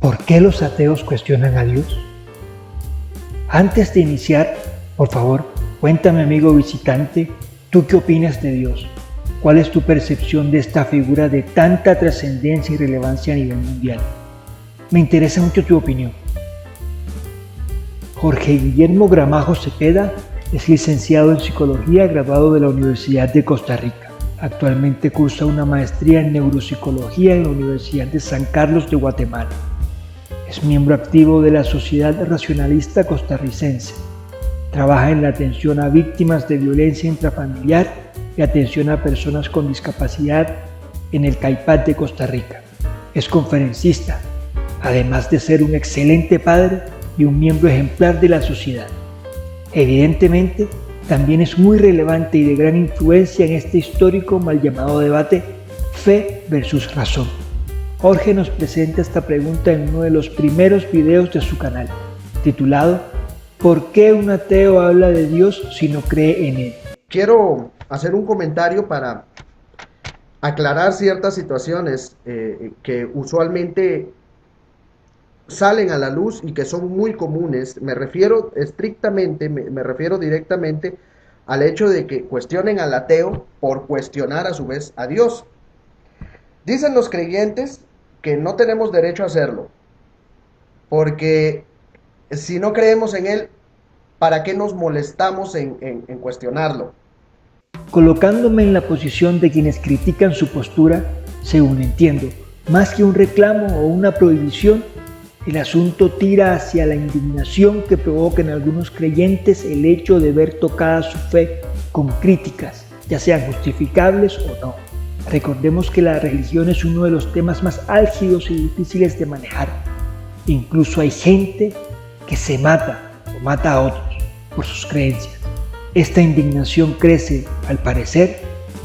¿Por qué los ateos cuestionan a Dios? Antes de iniciar, por favor, cuéntame, amigo visitante, ¿tú qué opinas de Dios? ¿Cuál es tu percepción de esta figura de tanta trascendencia y relevancia a nivel mundial? Me interesa mucho tu opinión. Jorge Guillermo Gramajo Cepeda es licenciado en Psicología, graduado de la Universidad de Costa Rica. Actualmente cursa una maestría en Neuropsicología en la Universidad de San Carlos de Guatemala. Es miembro activo de la Sociedad Racionalista Costarricense. Trabaja en la atención a víctimas de violencia intrafamiliar y atención a personas con discapacidad en el CAIPAD de Costa Rica. Es conferencista, además de ser un excelente padre y un miembro ejemplar de la sociedad. Evidentemente, también es muy relevante y de gran influencia en este histórico mal llamado debate fe versus razón. Jorge nos presenta esta pregunta en uno de los primeros videos de su canal, titulado ¿Por qué un ateo habla de Dios si no cree en él? Quiero hacer un comentario para aclarar ciertas situaciones que usualmente salen a la luz y que son muy comunes. Me refiero directamente al hecho de que cuestionen al ateo por cuestionar a su vez a Dios. Dicen los creyentes que no tenemos derecho a hacerlo, porque si no creemos en Él, ¿para qué nos molestamos en cuestionarlo? Colocándome en la posición de quienes critican su postura, según entiendo, más que un reclamo o una prohibición, el asunto tira hacia la indignación que provoca en algunos creyentes el hecho de ver tocada su fe con críticas, ya sean justificables o no. Recordemos que la religión es uno de los temas más álgidos y difíciles de manejar. Incluso hay gente que se mata o mata a otros por sus creencias. Esta indignación crece, al parecer,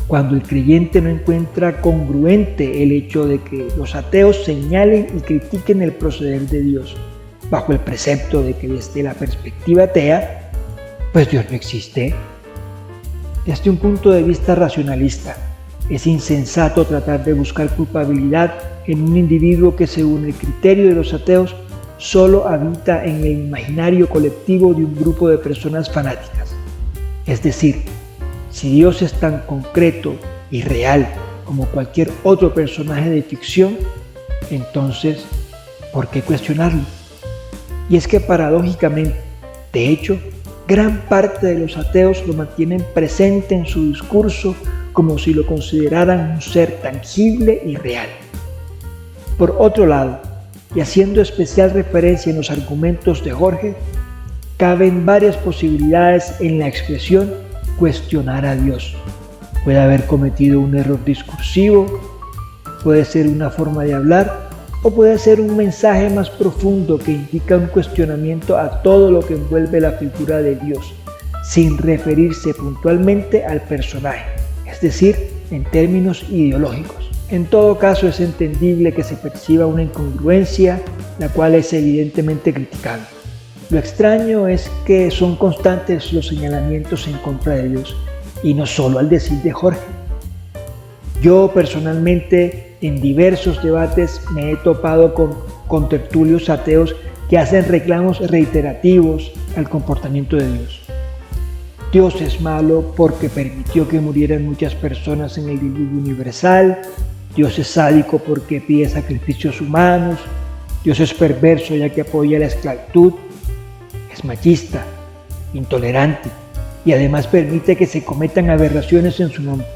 cuando el creyente no encuentra congruente el hecho de que los ateos señalen y critiquen el proceder de Dios, bajo el precepto de que desde la perspectiva atea, pues Dios no existe. Desde un punto de vista racionalista, es insensato tratar de buscar culpabilidad en un individuo que, según el criterio de los ateos, solo habita en el imaginario colectivo de un grupo de personas fanáticas. Es decir, si Dios es tan concreto y real como cualquier otro personaje de ficción, entonces, ¿por qué cuestionarlo? Y es que paradójicamente, de hecho, gran parte de los ateos lo mantienen presente en su discurso como si lo consideraran un ser tangible y real. Por otro lado, y haciendo especial referencia en los argumentos de Jorge, caben varias posibilidades en la expresión cuestionar a Dios. Puede haber cometido un error discursivo, puede ser una forma de hablar, o puede ser un mensaje más profundo que indica un cuestionamiento a todo lo que envuelve la figura de Dios, sin referirse puntualmente al personaje, es decir, en términos ideológicos. En todo caso, es entendible que se perciba una incongruencia, la cual es evidentemente criticable. Lo extraño es que son constantes los señalamientos en contra de Dios, y no solo al decir de Jorge. Yo personalmente en diversos debates me he topado con contertulios ateos que hacen reclamos reiterativos al comportamiento de Dios. Dios es malo porque permitió que murieran muchas personas en el diluvio universal. Dios es sádico porque pide sacrificios humanos. Dios es perverso ya que apoya la esclavitud. Es machista, intolerante y además permite que se cometan aberraciones en su nombre.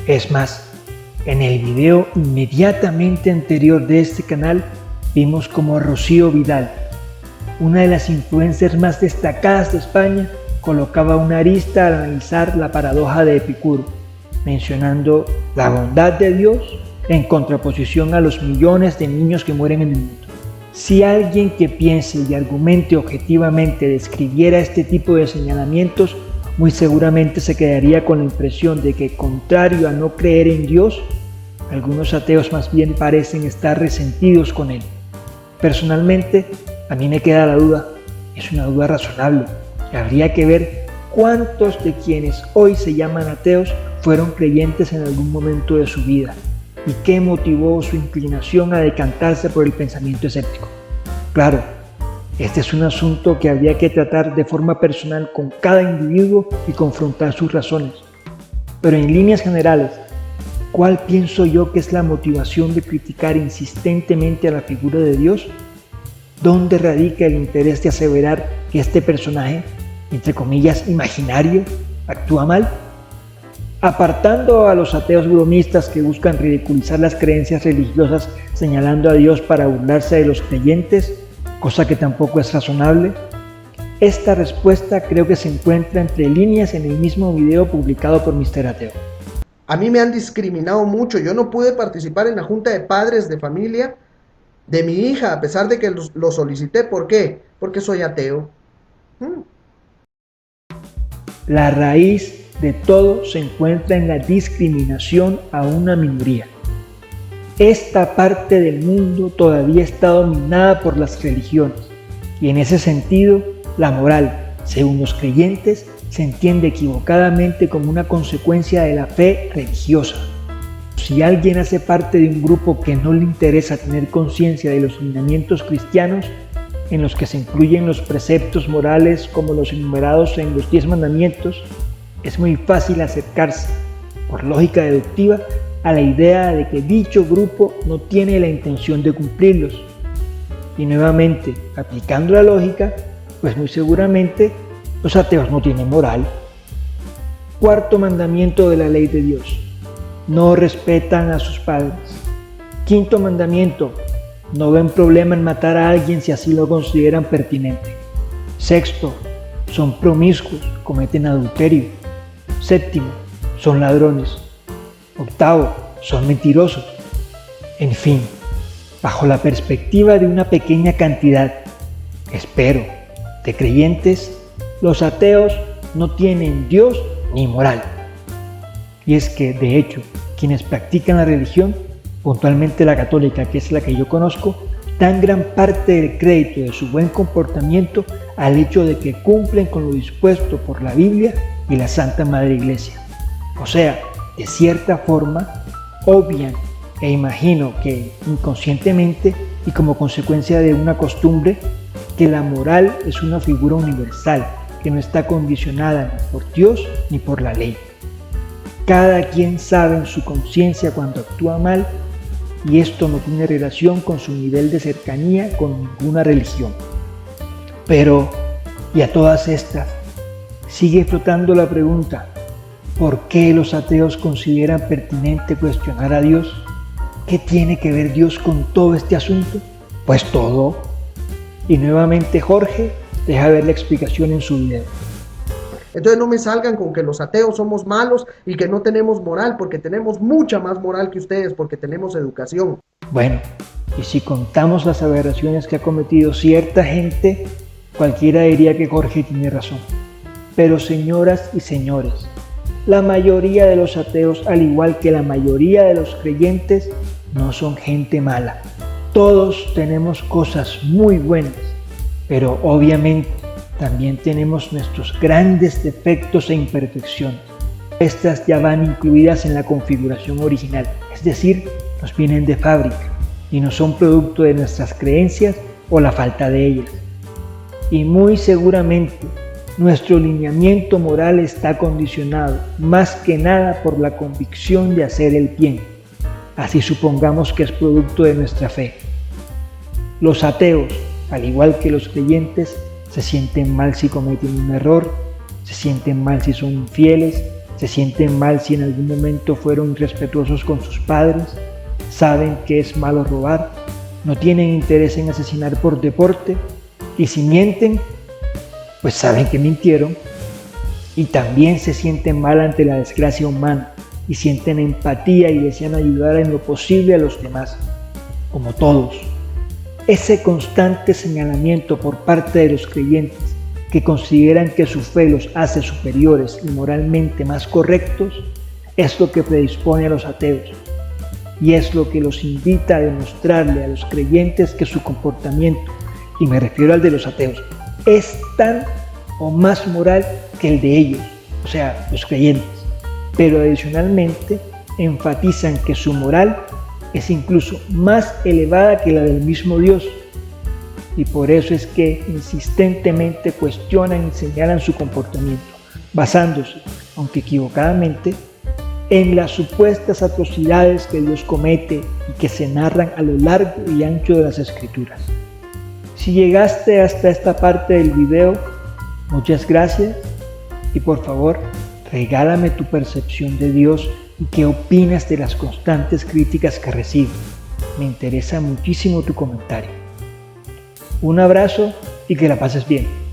Es más, en el video inmediatamente anterior de este canal vimos como Rocío Vidal, una de las influencers más destacadas de España, colocaba una arista al analizar la paradoja de Epicuro, mencionando la bondad de Dios en contraposición a los millones de niños que mueren en el mundo. Si alguien que piense y argumente objetivamente describiera este tipo de señalamientos, muy seguramente se quedaría con la impresión de que, contrario a no creer en Dios, algunos ateos más bien parecen estar resentidos con él. Personalmente, a mí me queda la duda, es una duda razonable. Habría que ver cuántos de quienes hoy se llaman ateos fueron creyentes en algún momento de su vida. y qué motivó su inclinación a decantarse por el pensamiento escéptico. Claro, este es un asunto que habría que tratar de forma personal con cada individuo y confrontar sus razones. Pero en líneas generales, ¿cuál pienso yo que es la motivación de criticar insistentemente a la figura de Dios? ¿Dónde radica el interés de aseverar que este personaje, entre comillas, imaginario, actúa mal? Apartando a los ateos bromistas que buscan ridiculizar las creencias religiosas señalando a Dios para burlarse de los creyentes, cosa que tampoco es razonable, esta respuesta creo que se encuentra entre líneas en el mismo video publicado por Mr. Ateo. A mí me han discriminado mucho. Yo no pude participar en la junta de padres de familia de mi hija, a pesar de que lo solicité. ¿Por qué? Porque soy ateo. La raíz de todo se encuentra en la discriminación a una minoría. Esta parte del mundo todavía está dominada por las religiones y en ese sentido la moral, según los creyentes, se entiende equivocadamente como una consecuencia de la fe religiosa. Si alguien hace parte de un grupo que no le interesa tener conciencia de los lineamientos cristianos, en los que se incluyen los preceptos morales como los enumerados en los 10 mandamientos, es muy fácil acercarse, por lógica deductiva, a la idea de que dicho grupo no tiene la intención de cumplirlos. Y nuevamente, aplicando la lógica, pues muy seguramente los ateos no tienen moral. Cuarto mandamiento de la ley de Dios: no respetan a sus padres. Quinto mandamiento: no ven problema en matar a alguien si así lo consideran pertinente. Sexto: son promiscuos, cometen adulterio. Séptimo: son ladrones. Octavo: son mentirosos. En fin, bajo la perspectiva de una pequeña cantidad, espero, de creyentes, los ateos no tienen Dios ni moral. Y es que, de hecho, quienes practican la religión, puntualmente la católica, que es la que yo conozco, dan gran parte del crédito de su buen comportamiento al hecho de que cumplen con lo dispuesto por la Biblia y la Santa Madre Iglesia. O sea, de cierta forma, obvian e imagino que inconscientemente y como consecuencia de una costumbre, que la moral es una figura universal que no está condicionada ni por Dios ni por la ley. Cada quien sabe en su conciencia cuando actúa mal y esto no tiene relación con su nivel de cercanía con ninguna religión. Pero, y a todas estas, sigue flotando la pregunta: ¿por qué los ateos consideran pertinente cuestionar a Dios? ¿Qué tiene que ver Dios con todo este asunto? Pues todo. Y nuevamente Jorge deja ver la explicación en su video. Entonces no me salgan con que los ateos somos malos y que no tenemos moral, porque tenemos mucha más moral que ustedes, porque tenemos educación. Bueno, y si contamos las aberraciones que ha cometido cierta gente, cualquiera diría que Jorge tiene razón. Pero señoras y señores, la mayoría de los ateos, al igual que la mayoría de los creyentes, no son gente mala. Todos tenemos cosas muy buenas, pero obviamente también tenemos nuestros grandes defectos e imperfecciones. Estas ya van incluidas en la configuración original, es decir, nos vienen de fábrica y no son producto de nuestras creencias o la falta de ellas. Y muy seguramente nuestro lineamiento moral está condicionado más que nada por la convicción de hacer el bien. Así supongamos que es producto de nuestra fe. Los ateos, al igual que los creyentes, se sienten mal si cometen un error, se sienten mal si son infieles, se sienten mal si en algún momento fueron irrespetuosos con sus padres, saben que es malo robar, no tienen interés en asesinar por deporte, y si mienten, pues saben que mintieron, y también se sienten mal ante la desgracia humana, y sienten empatía y desean ayudar en lo posible a los demás, como todos. Ese constante señalamiento por parte de los creyentes que consideran que su fe los hace superiores y moralmente más correctos es lo que predispone a los ateos y es lo que los invita a demostrarle a los creyentes que su comportamiento, y me refiero al de los ateos, es tan o más moral que el de ellos, o sea, los creyentes, pero adicionalmente enfatizan que su moral es incluso más elevada que la del mismo Dios. Y por eso es que insistentemente cuestionan y señalan su comportamiento, basándose, aunque equivocadamente, en las supuestas atrocidades que Dios comete y que se narran a lo largo y ancho de las Escrituras. Si llegaste hasta esta parte del video, muchas gracias y por favor, regálame tu percepción de Dios y qué opinas de las constantes críticas que recibo. Me interesa muchísimo tu comentario. Un abrazo y que la pases bien.